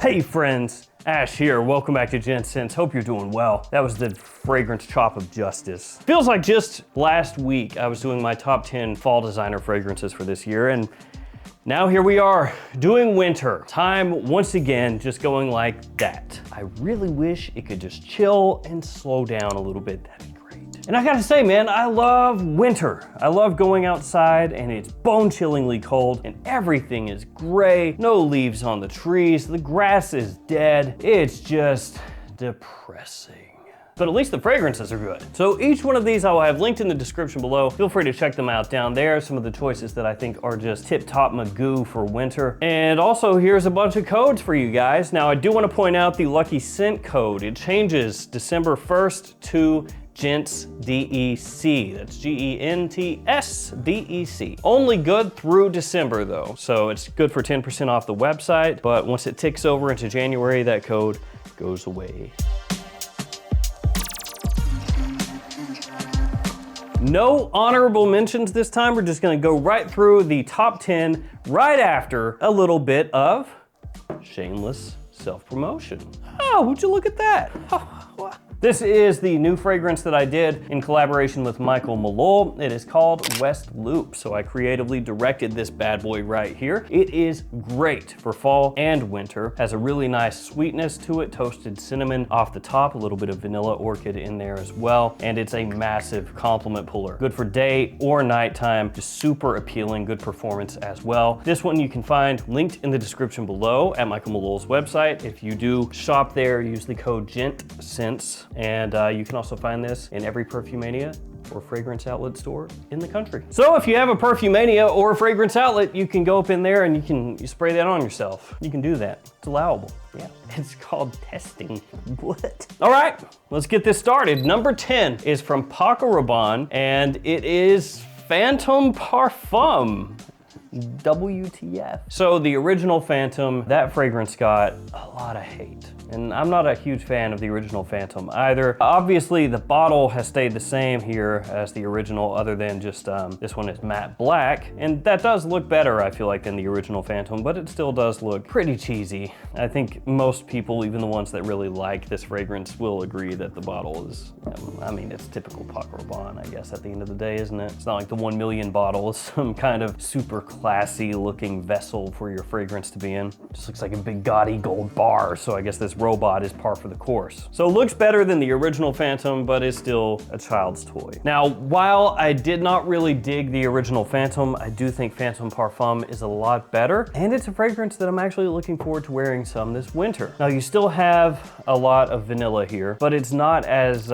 Hey friends, Ash here. Welcome back to Gents. Hope you're doing well. That was the fragrance chop of justice. Feels like just last week I was doing my top 10 fall designer fragrances for this year, and now here we are doing winter. Time once again just going like that. I really wish it could just chill and slow down a little bit. That'd be great. And I gotta say, man, I love winter. I love going outside and it's bone-chillingly cold and everything is gray, no leaves on the trees, the grass is dead. It's just depressing. But at least the fragrances are good. So each one of these I will have linked in the description below. Feel free to check them out down there. Some of the choices that I think are just tip-top magoo for winter. And also here's a bunch of codes for you guys. Now I do want to point out the Lucky Scent code. It changes December 1st to Gents DEC. That's Gents DEC. Only good through December though. So it's good for 10% off the website, but once it ticks over into January, that code goes away. No honorable mentions this time. We're just gonna go right through the top 10 right after a little bit of shameless self-promotion. Oh, would you look at that? This is the new fragrance that I did in collaboration with Michael Malol. It is called West Loop. So I creatively directed this bad boy right here. It is great for fall and winter. Has a really nice sweetness to it, toasted cinnamon off the top, a little bit of vanilla orchid in there as well. And it's a massive compliment puller. Good for day or nighttime, just super appealing, good performance as well. This one you can find linked in the description below at Michael Malol's website. If you do shop there, use the code GENTSENSE. And you can also find this in every Perfumania or fragrance outlet store in the country. So if you have a Perfumania or a fragrance outlet, you can go up in there and you spray that on yourself. You can do that. It's allowable. Yeah, it's called testing. What? All right, let's get this started. Number 10 is from Paco Rabanne, and it is Phantom Parfum. WTF. So the original Phantom, that fragrance got a lot of hate. And I'm not a huge fan of the original Phantom either. Obviously, the bottle has stayed the same here as the original, other than just this one is matte black. And that does look better, I feel like, than the original Phantom, but it still does look pretty cheesy. I think most people, even the ones that really like this fragrance, will agree that the bottle is, I mean, it's typical Paco Rabanne, I guess, at the end of the day, isn't it? It's not like the 1 million bottle is some kind of super classy looking vessel for your fragrance to be in. It just looks like a big gaudy gold bar, so I guess this robot is par for the course. So it looks better than the original Phantom, but is still a child's toy. Now, while I did not really dig the original Phantom, I do think Phantom Parfum is a lot better, and it's a fragrance that I'm actually looking forward to wearing some this winter. Now, you still have a lot of vanilla here, but it's not as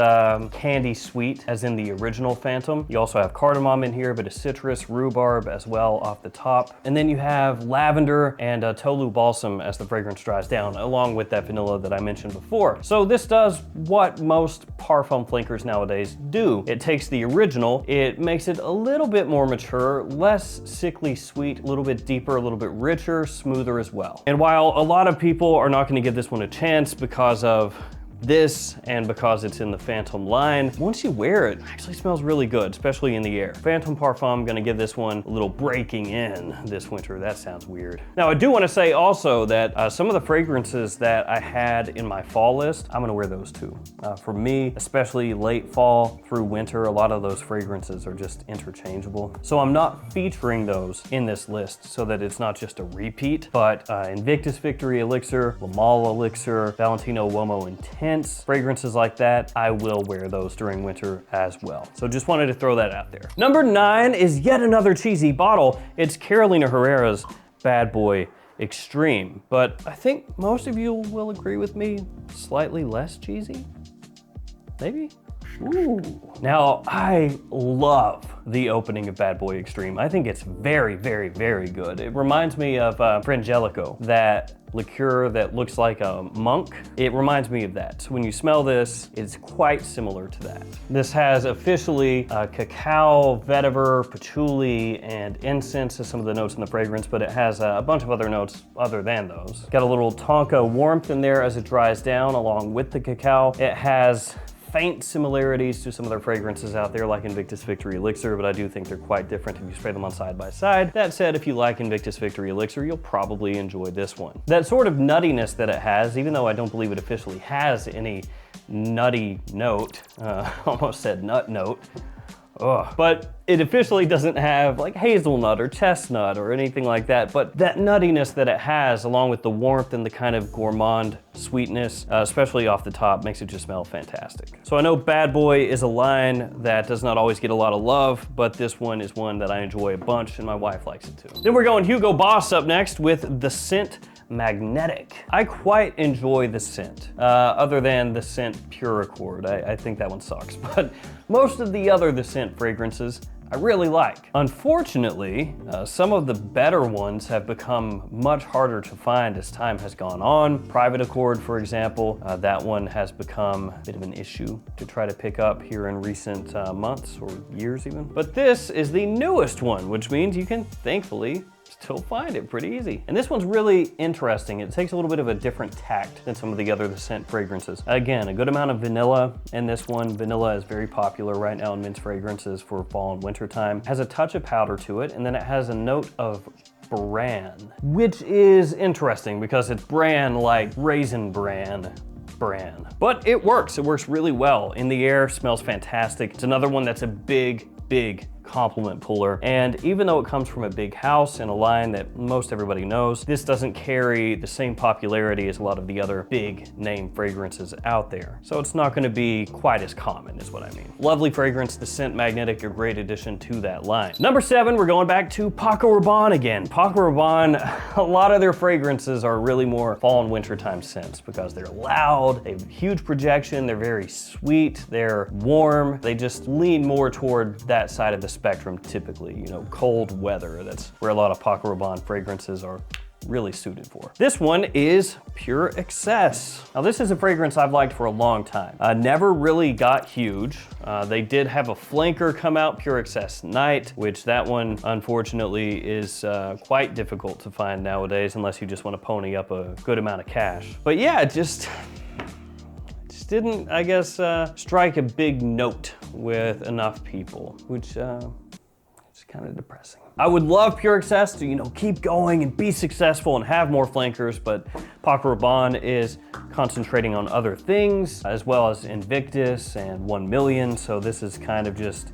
candy sweet as in the original Phantom. You also have cardamom in here, but a citrus, rhubarb as well off the top. And then you have lavender and tolu balsam as the fragrance dries down, along with that vanilla that I mentioned before. So this does what most parfum flankers nowadays do. It takes the original, it makes it a little bit more mature, less sickly sweet, a little bit deeper, a little bit richer, smoother as well. And while a lot of people are not going to give this one a chance because of this and because it's in the Phantom line, once you wear it, it actually smells really good, especially in the air. Phantom Parfum, gonna give this one a little breaking in this winter. That sounds weird. Now, I do wanna say also that some of the fragrances that I had in my fall list, I'm gonna wear those too. For me, especially late fall through winter, a lot of those fragrances are just interchangeable. So I'm not featuring those in this list so that it's not just a repeat, but Invictus Victory Elixir, La Mala Elixir, Valentino Uomo Intense, fragrances like that, I will wear those during winter as well. So just wanted to throw that out there. Number 9 is yet another cheesy bottle. It's Carolina Herrera's Bad Boy Extreme, but I think most of you will agree with me, slightly less cheesy, maybe? Ooh. Now, I love the opening of Bad Boy Extreme. I think it's very, very, very good. It reminds me of Frangelico, that liqueur that looks like a monk. It reminds me of that. So when you smell this, it's quite similar to that. This has officially cacao, vetiver, patchouli, and incense as some of the notes in the fragrance, but it has a bunch of other notes other than those. Got a little tonka warmth in there as it dries down along with the cacao. It has faint similarities to some of their fragrances out there like Invictus Victory Elixir, but I do think they're quite different if you spray them on side by side. That said, if you like Invictus Victory Elixir, you'll probably enjoy this one. That sort of nuttiness that it has, even though I don't believe it officially has any nutty note, almost said nut note, ugh. But it officially doesn't have like hazelnut or chestnut or anything like that, but that nuttiness that it has, along with the warmth and the kind of gourmand sweetness, especially off the top, makes it just smell fantastic. So I know Bad Boy is a line that does not always get a lot of love, but this one is one that I enjoy a bunch and my wife likes it too. Then we're going Hugo Boss up next with the scent Magnetic. I quite enjoy the scent, other than the scent Pure Accord. I think that one sucks, but most of the other The Scent fragrances I really like. Unfortunately, some of the better ones have become much harder to find as time has gone on. Private Accord, for example, that one has become a bit of an issue to try to pick up here in recent months or years even. But this is the newest one, which means you can thankfully still find it pretty easy. And this one's really interesting. It takes a little bit of a different tact than some of the other The Scent fragrances. Again, a good amount of vanilla in this one. Vanilla is very popular right now in men's fragrances for fall and winter time. Has a touch of powder to it, and then it has a note of bran, which is interesting because it's bran like Raisin Bran. But it works really well. In the air, smells fantastic. It's another one that's a big compliment puller. And even though it comes from a big house and a line that most everybody knows, this doesn't carry the same popularity as a lot of the other big name fragrances out there. So it's not gonna be quite as common is what I mean. Lovely fragrance, the Scent Magnetic, a great addition to that line. Number 7, we're going back to Paco Rabanne again. Paco Rabanne, a lot of their fragrances are really more fall and wintertime scents because they're loud, they have huge projection, they're very sweet, they're warm, they just lean more toward that side of the spectrum typically, you know, cold weather. That's where a lot of Paco Rabanne fragrances are really suited for. This one is Pure Excess. Now this is a fragrance I've liked for a long time. Never really got huge. They did have a flanker come out, Pure Excess Night, which that one unfortunately is quite difficult to find nowadays unless you just want to pony up a good amount of cash. But yeah, it just didn't, I guess, strike a big note with enough people, which is kind of depressing. I would love Pure Excess to, you know, keep going and be successful and have more flankers, but Paco Rabanne is concentrating on other things, as well as Invictus and 1 Million, so this is kind of just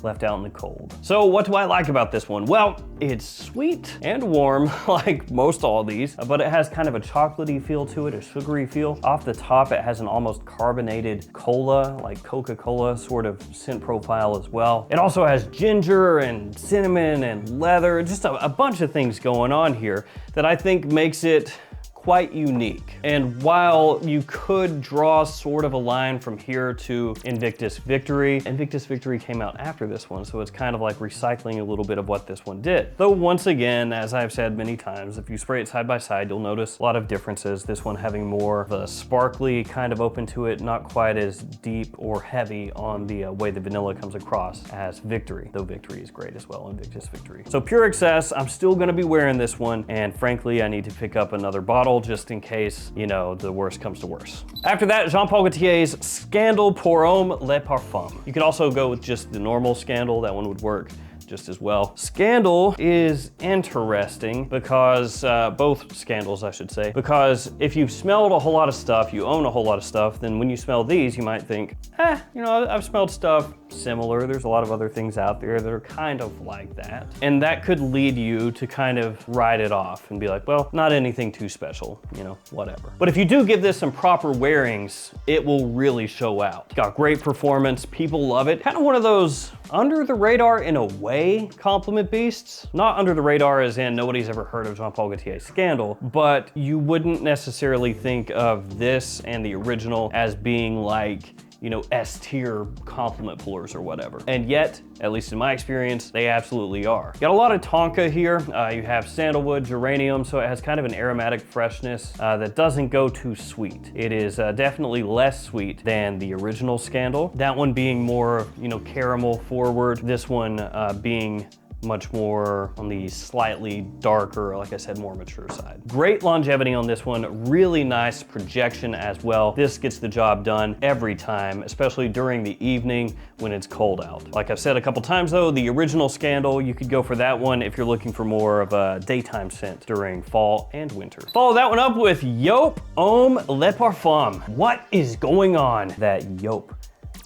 left out in the cold. So what do I like about this one? Well, it's sweet and warm, like most all of these, but it has kind of a chocolatey feel to it, a sugary feel. Off the top, it has an almost carbonated cola, like Coca-Cola sort of scent profile as well. It also has ginger and cinnamon and leather, just a bunch of things going on here that I think makes it quite unique. And while you could draw sort of a line from here to Invictus Victory, Invictus Victory came out after this one, so it's kind of like recycling a little bit of what this one did. Though once again, as I've said many times, if you spray it side by side, you'll notice a lot of differences. This one having more of a sparkly kind of open to it, not quite as deep or heavy on the way the vanilla comes across as Victory, though Victory is great as well, Invictus Victory. So Pure Excess, I'm still gonna be wearing this one, and frankly, I need to pick up another bottle just in case, you know, the worst comes to worst. After that, Jean Paul Gaultier's Scandal Pour Homme Le Parfum. You could also go with just the normal Scandal, that one would work just as well. Scandal is interesting because, both Scandals I should say, because if you've smelled a whole lot of stuff, you own a whole lot of stuff, then when you smell these, you might think, you know, I've smelled stuff similar. There's a lot of other things out there that are kind of like that. And that could lead you to kind of write it off and be like, well, not anything too special, you know, whatever. But if you do give this some proper wearings, it will really show out. Got great performance, people love it. Kind of one of those under the radar in a way compliment beasts. Not under the radar as in nobody's ever heard of Jean Paul Gaultier's Scandal, but you wouldn't necessarily think of this and the original as being like, you know, S-tier compliment pullers or whatever. And yet, at least in my experience, they absolutely are. Got a lot of tonka here. You have sandalwood, geranium, so it has kind of an aromatic freshness that doesn't go too sweet. It is definitely less sweet than the original Scandal. That one being more, you know, caramel forward. This one being much more on the slightly darker, like I said, more mature side. Great longevity on this one, really nice projection as well. This gets the job done every time, especially during the evening when it's cold out. Like I've said a couple times though, the original Scandal, you could go for that one if you're looking for more of a daytime scent during fall and winter. Follow that one up with Yop Homme Le Parfum. What is going on that Yop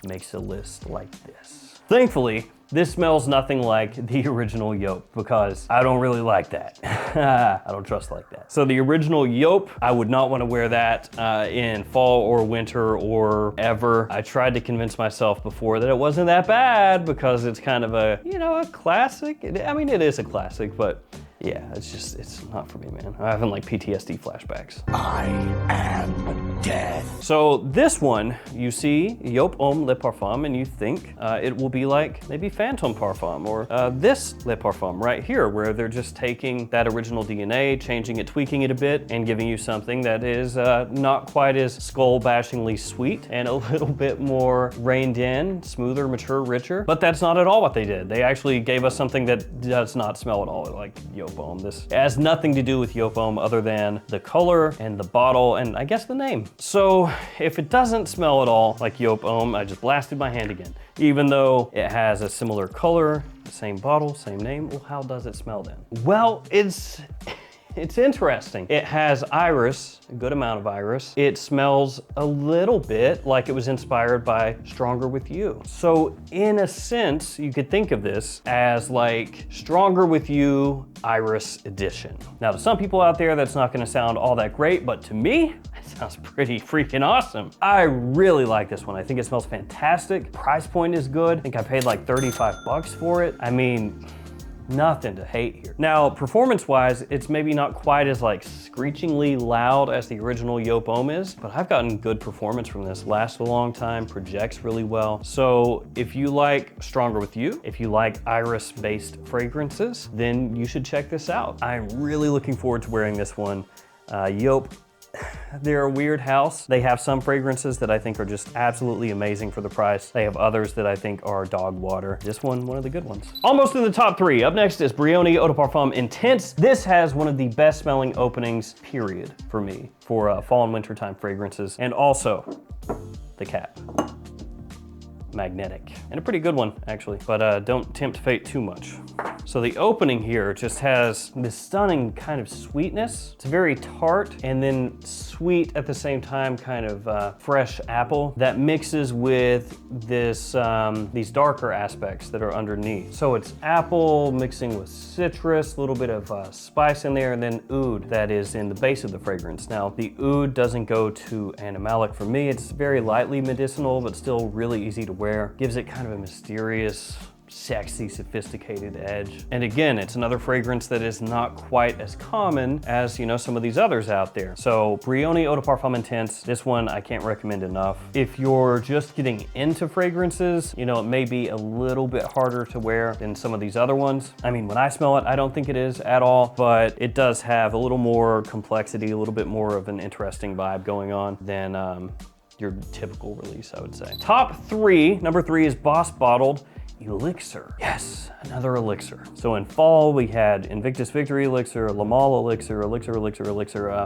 makes a list like this? Thankfully, this smells nothing like the original Yop because I don't really like that. I don't trust like that. So the original Yop, I would not want to wear that in fall or winter or ever. I tried to convince myself before that it wasn't that bad because it's kind of a, you know, a classic. I mean, it is a classic, but yeah, it's not for me, man. I'm having like PTSD flashbacks. I am death. So this one, you see Yop Homme Le Parfum and you think it will be like maybe Phantom Parfum or this Le Parfum right here, where they're just taking that original DNA, changing it, tweaking it a bit, and giving you something that is not quite as skull-bashingly sweet and a little bit more reined in, smoother, mature, richer. But that's not at all what they did. They actually gave us something that does not smell at all like Yop Homme. This has nothing to do with Yop Homme other than the color and the bottle and I guess the name. So if it doesn't smell at all like Yop Homme, I just blasted my hand again. Even though it has a similar color, the same bottle, same name, well, how does it smell then? Well, it's interesting. It has iris, a good amount of iris. It smells a little bit like it was inspired by Stronger With You. So in a sense, you could think of this as like Stronger With You Iris Edition. Now to some people out there, that's not gonna sound all that great, but to me, it sounds pretty freaking awesome. I really like this one. I think it smells fantastic. Price point is good. I think I paid like 35 bucks for it. I mean, nothing to hate here. Now, performance-wise, it's maybe not quite as like screechingly loud as the original Yop Homme is, but I've gotten good performance from this. Lasts a long time, projects really well. So if you like Stronger With You, if you like iris-based fragrances, then you should check this out. I'm really looking forward to wearing this one. Yop, they're a weird house. They have some fragrances that I think are just absolutely amazing for the price. They have others that I think are dog water. This one of the good ones. Almost in the top 3. Up next is Brioni Eau de Parfum Intense. This has one of the best smelling openings, period, for me, for fall and wintertime fragrances. And also the cap. Magnetic. And a pretty good one, actually, but don't tempt fate too much. So the opening here just has this stunning kind of sweetness. It's very tart and then sweet at the same time, kind of fresh apple that mixes with this these darker aspects that are underneath. So it's apple mixing with citrus, a little bit of spice in there, and then oud that is in the base of the fragrance. Now, the oud doesn't go too animalic for me. It's very lightly medicinal, but still really easy to wear. Gives it kind of a mysterious, sexy, sophisticated edge. And again, it's another fragrance that is not quite as common as, you know, some of these others out there. So Brioni Eau de Parfum Intense, this one I can't recommend enough. If you're just getting into fragrances, you know, it may be a little bit harder to wear than some of these other ones. I mean, when I smell it, I don't think it is at all, but it does have a little more complexity, a little bit more of an interesting vibe going on than your typical release, I would say. Top 3, number 3 is Boss Bottled Elixir. Yes, another elixir. So in fall, we had Invictus Victory Elixir, Lamal Elixir,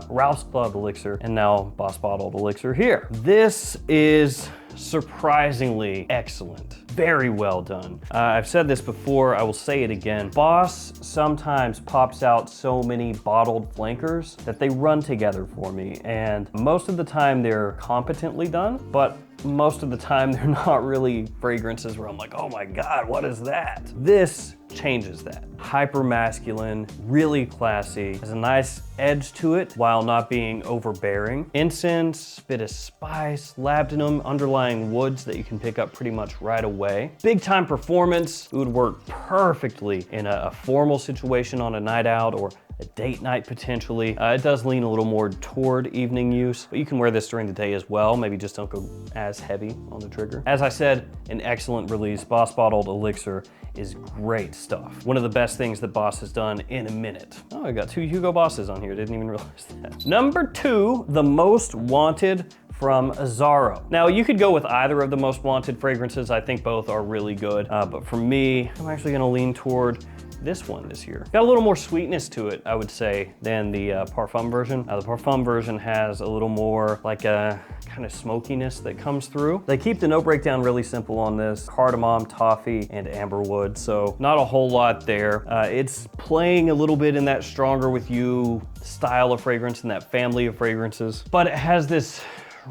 Ralph's Club Elixir, and now Boss Bottled Elixir here. This is surprisingly excellent. Very well done. I've said this before, I will say it again. Boss sometimes pops out so many bottled flankers that they run together for me, and most of the time they're competently done, but most of the time they're not really fragrances where I'm like, oh my God, what is that? This changes that. Hyper masculine, really classy, has a nice edge to it while not being overbearing. Incense, bit of spice, labdanum, underlying woods that you can pick up pretty much right away. Big time performance. It would work perfectly in a formal situation on a night out or a date night potentially. It does lean a little more toward evening use, but you can wear this during the day as well. Maybe just don't go as heavy on the trigger. As I said, an excellent release. Boss Bottled Elixir is great stuff. One of the best things that Boss has done in a minute. Oh, I got 2 Hugo Bosses on here. Didn't even realize that. Number 2, the Most Wanted from Azzaro. Now, you could go with either of the Most Wanted fragrances. I think both are really good, but for me, I'm actually gonna lean toward this one this year. Got a little more sweetness to it, I would say, than the Parfum version. The Parfum version has a little more like a kind of smokiness that comes through. They keep the note breakdown really simple on this. Cardamom, toffee, and amberwood, so not a whole lot there. It's playing a little bit in that stronger with you style of fragrance and that family of fragrances, but it has this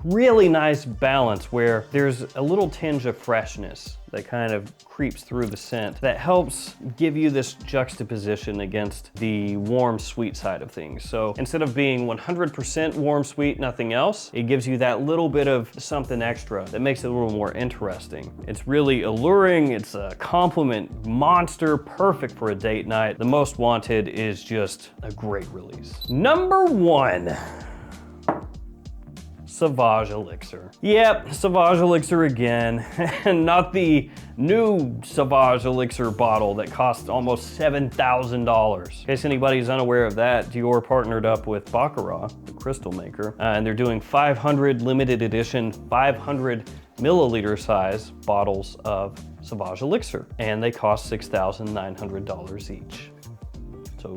really nice balance where there's a little tinge of freshness that kind of creeps through the scent that helps give you this juxtaposition against the warm, sweet side of things. So instead of being 100% warm, sweet, nothing else, it gives you that little bit of something extra that makes it a little more interesting. It's really alluring. It's a compliment monster, perfect for a date night. The Most Wanted is just a great release. Number 1. Sauvage Elixir. Yep, Sauvage Elixir again, and not the new Sauvage Elixir bottle that costs almost $7,000. In case anybody's unaware of that, Dior partnered up with Baccarat, the crystal maker, and they're doing 500 limited edition, 500 milliliter size bottles of Sauvage Elixir, and they cost $6,900 each. So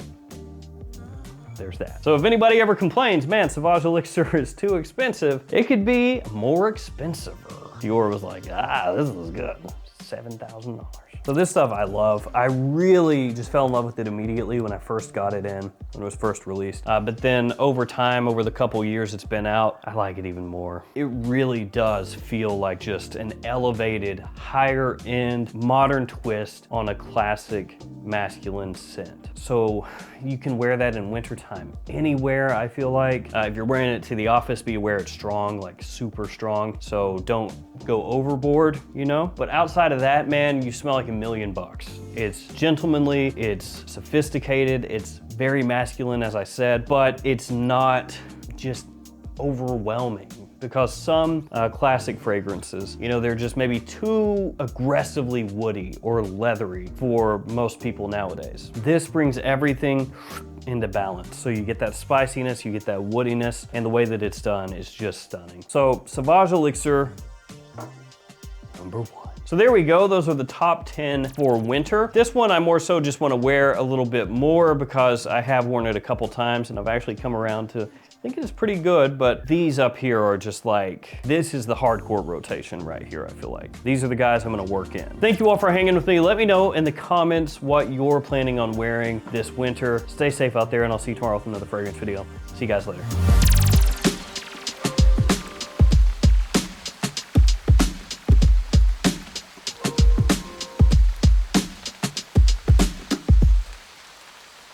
there's that. So if anybody ever complains, man, Sauvage Elixir is too expensive, it could be more expensive. Dior was like, this is good, $7,000. So this stuff I love. I really just fell in love with it immediately when I first got it in, when it was first released. But then over time, over the couple years it's been out, I like it even more. It really does feel like just an elevated, higher end, modern twist on a classic masculine scent. So you can wear that in wintertime anywhere, I feel like. If you're wearing it to the office, be aware it's strong, like super strong. So don't go overboard, you know? But outside of that, man, you smell like $1 million. It's gentlemanly, it's sophisticated, it's very masculine, as I said, but it's not just overwhelming. Because some classic fragrances, you know, they're just maybe too aggressively woody or leathery for most people nowadays. This brings everything into balance. So you get that spiciness, you get that woodiness, and the way that it's done is just stunning. So Sauvage Elixir, number 1. So there we go, those are the top 10 for winter. This one I more so just wanna wear a little bit more because I have worn it a couple times and I've actually come around to think it's pretty good, but these up here are just like, this is the hardcore rotation right here, I feel like. These are the guys I'm gonna work in. Thank you all for hanging with me. Let me know in the comments what you're planning on wearing this winter. Stay safe out there and I'll see you tomorrow with another fragrance video. See you guys later.